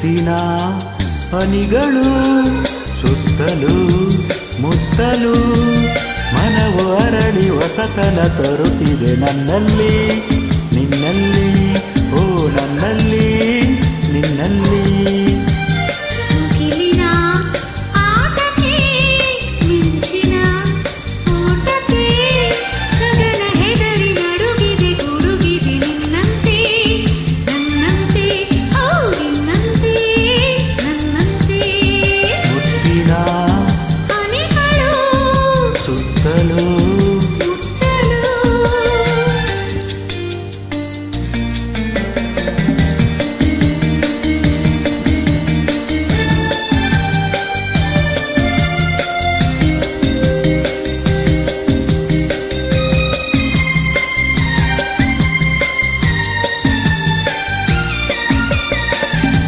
ಮುತ್ತಿನ ಹನಿಗಳು ಸುತ್ತಲೂ ಮುತ್ತಲು ಮನವು ಅರಳಿ ಹೊಸತನ ತರುತ್ತಿದೆ ನನ್ನಲ್ಲಿ ನಿನ್ನಲ್ಲಿ ಓ ನನ್ನಲ್ಲಿ ನಿನ್ನಲ್ಲಿ. ಮುಗಿಲಿನ ಆಟಕ್ಕೆ ಮಿಂಚಿನ ಓಟಕ್ಕೆ ಗಗನ ಹೆದರಿ ನಡುಗಿದೆ ಗುಡುಗಿದೆ ನಿನ್ನಂತೆ ನನ್ನಂತೆ ಓ ನಿನ್ನಂತೆ ನನ್ನಂತೆ. ಮುತ್ತಿನ ಹನಿಗಳು ಸುತ್ತಲೂ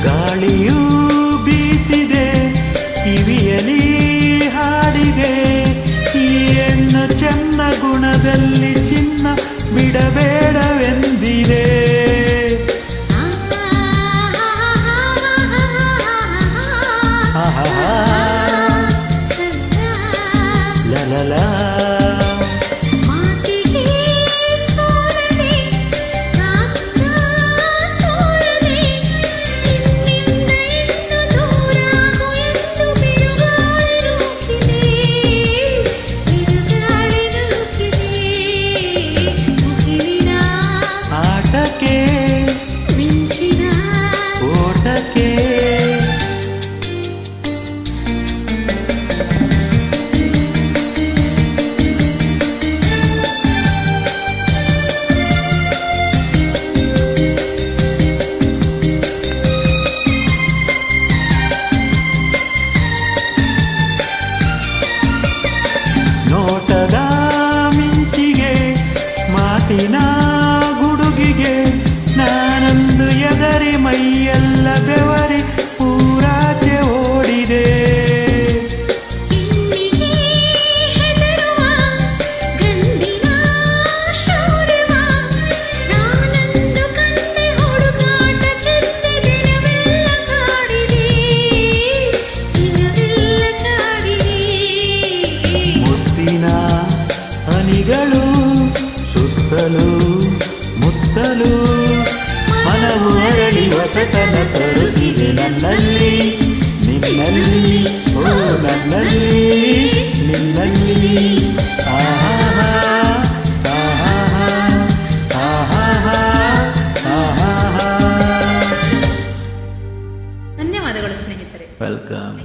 ಗಾಳಿಯೂ ಬೀಸಿದೆ ಕಿವಿಯಲಿ ಹಾಡಿದೆ ಈ ಹೆಣ್ಣು ಚೆನ್ನ ಗುಣದಲ್ಲಿ ಚಿನ್ನ ಬಿಡಬೇಡವೆಂದಿದೆ. ಲಲಲ ಆಟಕ್ಕೆ ಮಿಂಚಿನ ಓಟಕ್ಕೆ ನೋಟದ ಮಿಂಚಿಗೆ ಮಾತಿನ ಗುಡುಗಿಗೆ ನಾನೊಂದು ಎದರಿ ಮೈಯೆಲ್ಲ ಬೆವರಿ ಪೂರಾಚೆ ಓಡಿದೆ. ಇನ್ನಿಗೆ ಹೆದರುವ ಗಂಡಿನ ಶೌರ್ಯವ ನಾನಂದು ಕಂಡೆ ಹುಡುಕಾಟಕ್ಕೆಂದೆ ದಿನವೆಲ್ಲ ಕಾಡಿದೆ ದಿನವೆಲ್ಲ ಕಾಡಿದೆ. ಮುತ್ತಿನ ಹನಿಗಳು ಸುತ್ತಲೂ ಮುತ್ತಲು ಮನವು ಅರಳಿ ಹೊಸತನ ತರುತ್ತಿದೆ ನನ್ನಲ್ಲಿ ನಿನ್ನಲ್ಲಿ ಓ ನನ್ನಲ್ಲಿ ನಿನ್ನಲ್ಲಿ. ಆಹಾ ಆಹಾ ಆಹಾ ಆಹಾ. ಧನ್ಯವಾದಗಳು ಸ್ನೇಹಿತರೆ. ವೆಲ್ಕಮ್.